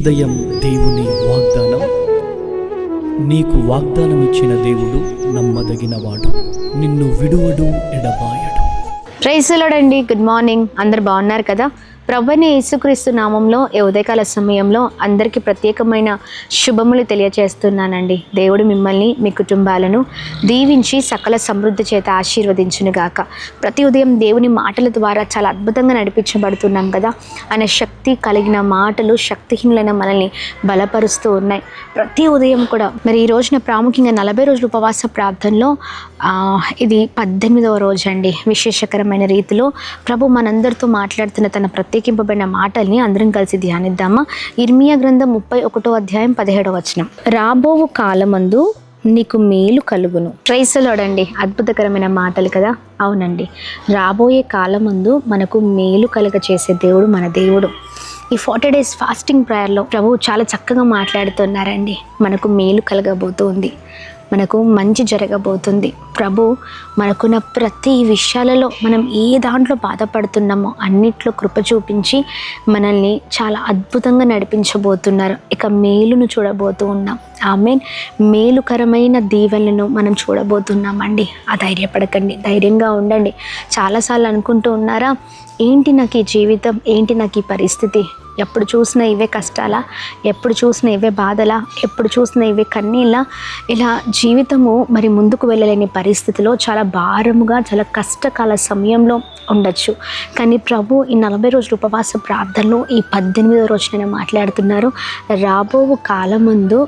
ఉదయం దేవుని వాగ్దానం. నీకు వాగ్దానం ఇచ్చిన దేవుడు నమ్మదగినవాడు, నిన్ను విడువడు, ఎడబాయడు. ప్రైజ్ ది లార్డ్ అండి. Good morning. అందరు బాగున్నారు కదా? ప్రభువైన యేసుక్రీస్తు నామంలో ఈ ఉదయకాల సమయంలో అందరికీ ప్రత్యేకమైన శుభములు తెలియజేస్తున్నానండి. దేవుడు మిమ్మల్ని, మీ కుటుంబాలను దీవించి సకల సమృద్ధి చేత ఆశీర్వదించునుగాక. ప్రతి ఉదయం దేవుని మాటల ద్వారా చాలా అద్భుతంగా నడిపించబడుతున్నాం కదా. ఆయన శక్తి కలిగిన మాటలు శక్తిహీనులైన మనల్ని బలపరుస్తూ ఉన్నాయి ప్రతి ఉదయం కూడా. మరి ఈ రోజున ప్రాముఖ్యంగా 40 రోజుల ఉపవాస ప్రార్థనలో ఇది 18వ రోజు అండి. విశేషకరమైన రీతిలో ప్రభు మనందరితో మాట్లాడుతున్న తన ప్రత్యేకింపబడిన మాటల్ని అందరం కలిసి ధ్యానిద్దామా. ఇర్మియా గ్రంథం 31వ అధ్యాయం 17వ వచనం. రాబోవు కాలమందు నీకు మేలు కలుగును. ప్రైజ్ ది లార్డ్ అండి. అద్భుతకరమైన మాటలు కదా. అవునండి, రాబోయే కాలమందు మనకు మేలు కలుగ చేసే దేవుడు మన దేవుడు. ఈ 40 days ఫాస్టింగ్ ప్రేయర్లో ప్రభు చాలా చక్కగా మాట్లాడుతున్నారండి. మనకు మేలు కలగబోతుంది, మనకు మంచి జరగబోతుంది. ప్రభు మనకున్న ప్రతి విషయాలలో మనం ఏ దాంట్లో బాధపడుతున్నామో అన్నిట్లో కృప చూపించి మనల్ని చాలా అద్భుతంగా నడిపించబోతున్నారు. ఇక మేలును చూడబోతూ ఉన్నాం. ఆమేన్. మేలుకరమైన దీవెనలను మనం చూడబోతున్నామండి. ధైర్యపడకండి, ధైర్యంగా ఉండండి. చాలాసార్లు అనుకుంటూ ఉన్నారా, ఏంటి నాకు ఈ జీవితం, ఏంటి నాకు ఈ పరిస్థితి, ఎప్పుడు చూసినా ఇవే కష్టాలా, ఎప్పుడు చూసినా ఇవే బాధలా, ఎప్పుడు చూసినా ఇవే కన్నీళ్ళ, ఇలా జీవితము మరి ముందుకు వెళ్ళలేని పరిస్థితిలో చాలా భారముగా, చాలా కష్టకాల సమయంలో ఉండొచ్చు. కానీ ప్రభు ఈ 40 రోజుల ఉపవాస ప్రార్థనలో ఈ 18వ రోజున మాట్లాడుతున్నారు. రాబోవు కాలమందు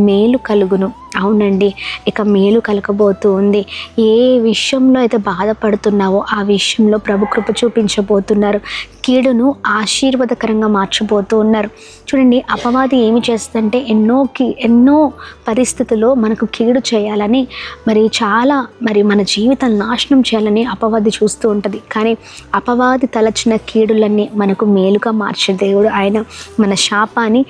మేలు కలుగును. అవునండి, ఇక మేలు కలగబోతూ ఉంది. ఏ విషయంలో అయితే బాధపడుతున్నావో ఆ విషయంలో ప్రభు కృప చూపించబోతున్నారు. కీడును ఆశీర్వాదకరంగా మార్చబోతూ ఉన్నారు. చూడండి, అపవాది ఏమి చేస్తుందంటే ఎన్నో పరిస్థితుల్లో మనకు కీడు చేయాలని, మరి మన జీవితం నాశనం చేయాలని అపవాది చూస్తూ ఉంటుంది. కానీ అపవాది తలచిన కీడులన్నీ మనకు మేలుగా మార్చే దేవుడు ఆయన. మన శాపాన్ని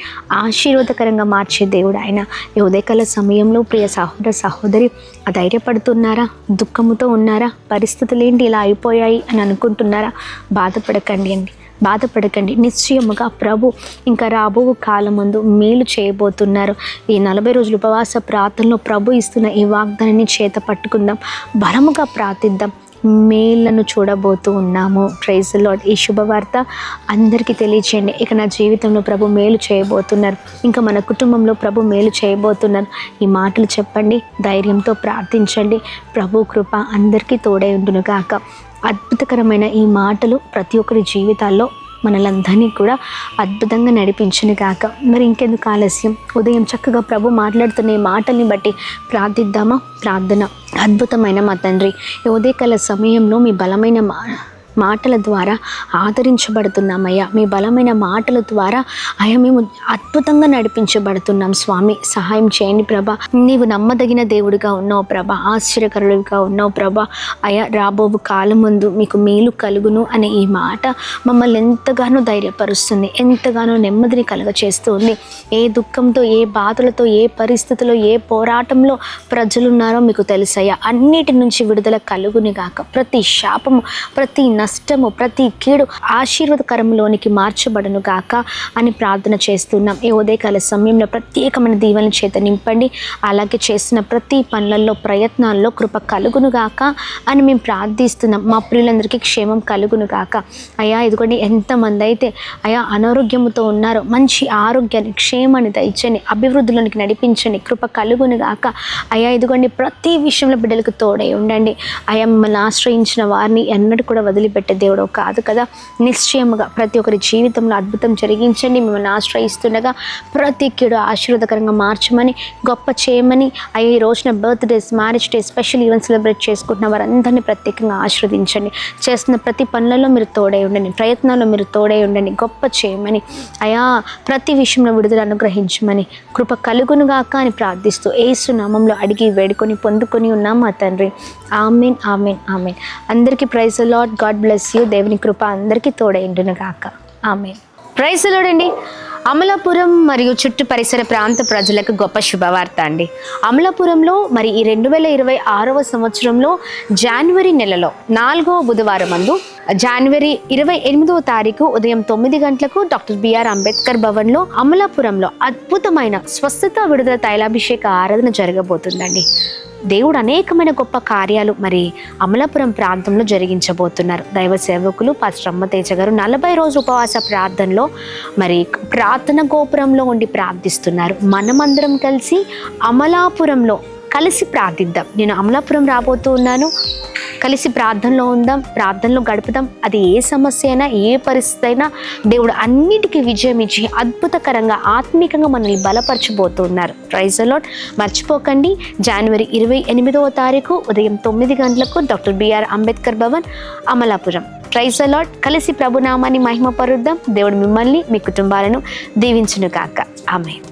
ఆశీర్వాదకరంగా మార్చే దేవుడు ఆయన. ఈ ఉదయకాల సమయంలో ప్రియ సహోదర సహోదరి, ధైర్యపడుతున్నారా? దుఃఖముతో ఉన్నారా? పరిస్థితులు ఏంటి ఇలా అయిపోయాయి అని అనుకుంటున్నారా? బాధపడకండి. నిశ్చయముగా ప్రభు ఇంకా రాబో కాలమందు మేలు చేయబోతున్నారు. ఈ 40 రోజుల ఉపవాస ప్రార్థనలో ప్రభు ఇస్తున్న ఈ వాగ్దానాన్ని చేత పట్టుకుందాం, బలముగా ప్రార్థిద్దాం. మేళ్లను చూడబోతూ ఉన్నాము. Praise the lord. ఈ శుభవార్త అందరికీ తెలియచేయండి. ఇక నా జీవితంలో ప్రభు మేలు చేయబోతున్నారు, ఇంకా మన కుటుంబంలో ప్రభు మేలు చేయబోతున్నారు. ఈ మాటలు చెప్పండి, ధైర్యంతో ప్రార్థించండి. ప్రభు కృప అందరికీ తోడై ఉండును గాక. అద్భుతకరమైన ఈ మాటలు ప్రతి ఒక్కరి జీవితాల్లో మనలందరినీ కూడా అద్భుతంగా నడిపించును గాక. మరి ఇంకెందుకు ఆలస్యం, ఉదయం చక్కగా ప్రభు మాట్లాడుతున్న ఈ మాటల్ని బట్టి ప్రార్థిద్దామా. ప్రార్థన. అద్భుతమైన మా తండ్రి, ఈ ఉదయకాల సమయంలో మీ బలమైన మాటల ద్వారా ఆదరించబడుతున్నామయ్యా. మీ బలమైన మాటల ద్వారా అయ్యా మేము అద్భుతంగా నడిపించబడుతున్నాం. స్వామి, సహాయం చేయండి ప్రభా. నీవు నమ్మదగిన దేవుడిగా ఉన్నావు ప్రభా, ఆశ్చర్యకరుడిగా ఉన్నావు ప్రభా. అయ్యా, రాబోవు కాలం ముందు మీకు మేలు కలుగును అనే ఈ మాట మమ్మల్ని ఎంతగానో ధైర్యపరుస్తుంది, ఎంతగానో నెమ్మదిని కలుగచేస్తుంది. ఏ దుఃఖంతో, ఏ బాధలతో, ఏ పరిస్థితిలో, ఏ పోరాటంలో ప్రజలున్నారో మీకు తెలుసయ్యా. అన్నిటి నుంచి విడుదల కలుగుని గాక. ప్రతి శాపము, ప్రతి నష్టము, ప్రతి కీడు ఆశీర్వాదకరంలోనికి మార్చబడును గాక అని ప్రార్థన చేస్తున్నాం. ఈ ఉదయకాల సమయంలో ప్రత్యేకమైన దీవెన చేత నింపండి. అలాగే చేసిన ప్రతి పనులలో, ప్రయత్నాల్లో కృప కలుగును గాక అని మేము ప్రార్థిస్తున్నాం. మా ప్రియులందరికీ క్షేమం కలుగును గాక. అయ్యా, ఇదిగోండి ఎంతమంది అయితే అయ్యా అనారోగ్యముతో ఉన్నారో మంచి ఆరోగ్యాన్ని, క్షేమాన్ని దయచండి, అభివృద్ధిలోనికి నడిపించండి, కృప కలుగును గాక. అయ్యా, ఇదిగోండి ప్రతి విషయంలో బిడ్డలకు తోడై ఉండండి. అయ్యా, మిమ్మల్ని ఆశ్రయించిన వారిని ఎన్నడూ కూడా వదిలిపెట్టే దేవుడు కాదు కదా. నిశ్చయముగా ప్రతి ఒక్కరి జీవితంలో అద్భుతం జరిగించండి. మిమ్మల్ని ఆశ్రయిస్తుండగా ప్రతి కీడు ఆశీర్వాదకరంగా మార్చమని, గొప్ప చేయమని. అయ్యా, ఈ రోజున birthdays, marriage day, special event celebrate చేసుకుంటున్న వారందరినీ ప్రత్యేకంగా ఆశీర్వదించండి. చేస్తున్న ప్రతి పనులలో మీరు తోడై ఉండండి, ప్రయత్నాల్లో మీరు తోడై ఉండండి, గొప్ప చేయమని. అయ్యా, ప్రతి విషయంలో విడుదల అనుగ్రహించమని, కృప కలుగునుగాక అని ప్రార్థిస్తూ యేసు నామంలో అడిగి వేడుకొని పొందుకొని ఉన్నాం మా తండ్రి. ఆమేన్, ఆమేన్, ఆమేన్. అందరికీ praise the lord. God bless you. దేవుని కృప అందరికీ తోడై ఉండును గాక. ఆమేన్. ప్రైజ్ ది లార్డ్ అండి. అమలాపురం మరియు చుట్టూ పరిసర ప్రాంత ప్రజలకు గొప్ప శుభవార్త అండి. అమలాపురంలో మరి ఈ 2026వ సంవత్సరంలో జనవరి నెలలో 4వ బుధవారం మందు జనవరి 28వ తారీఖు ఉదయం 9 గంటలకు డాక్టర్ బిఆర్ అంబేద్కర్ భవన్లో అమలాపురంలో అద్భుతమైన స్వస్థత విడుదల తైలాభిషేక ఆరాధన జరగబోతుందండి. దేవుడు అనేకమైన గొప్ప కార్యాలు మరి అమలాపురం ప్రాంతంలో జరిగించబోతున్నారు. దైవ సేవకులు పాస్టర్ అమ్మతేజ గారు 40 రోజుల ఉపవాస ప్రార్థనలో మరి ప్రార్థన గోపురంలో ఉండి ప్రార్థిస్తున్నారు. మనమందరం కలిసి అమలాపురంలో కలిసి ప్రార్థిద్దాం. నేను అమలాపురం రాబోతూ ఉన్నాను, కలిసి ప్రార్థనలో ఉందాం, ప్రార్థనలో గడుపుదాం. అది ఏ సమస్య అయినా, ఏ పరిస్థితి అయినా దేవుడు అన్నిటికీ విజయం ఇచ్చి అద్భుతకరంగా ఆత్మీకంగా మనల్ని బలపరచబోతున్నారు. Praise the lord. మర్చిపోకండి, జనవరి 28వ తారీఖు ఉదయం 9 గంటలకు doctor B R Ambedkar Bhavan, Amalapuram. Praise the lord. కలిసి ప్రభునామాన్ని మహిమపరుద్దాం. దేవుడు మిమ్మల్ని, మీ కుటుంబాలను దీవించును గాక. ఆమేన్.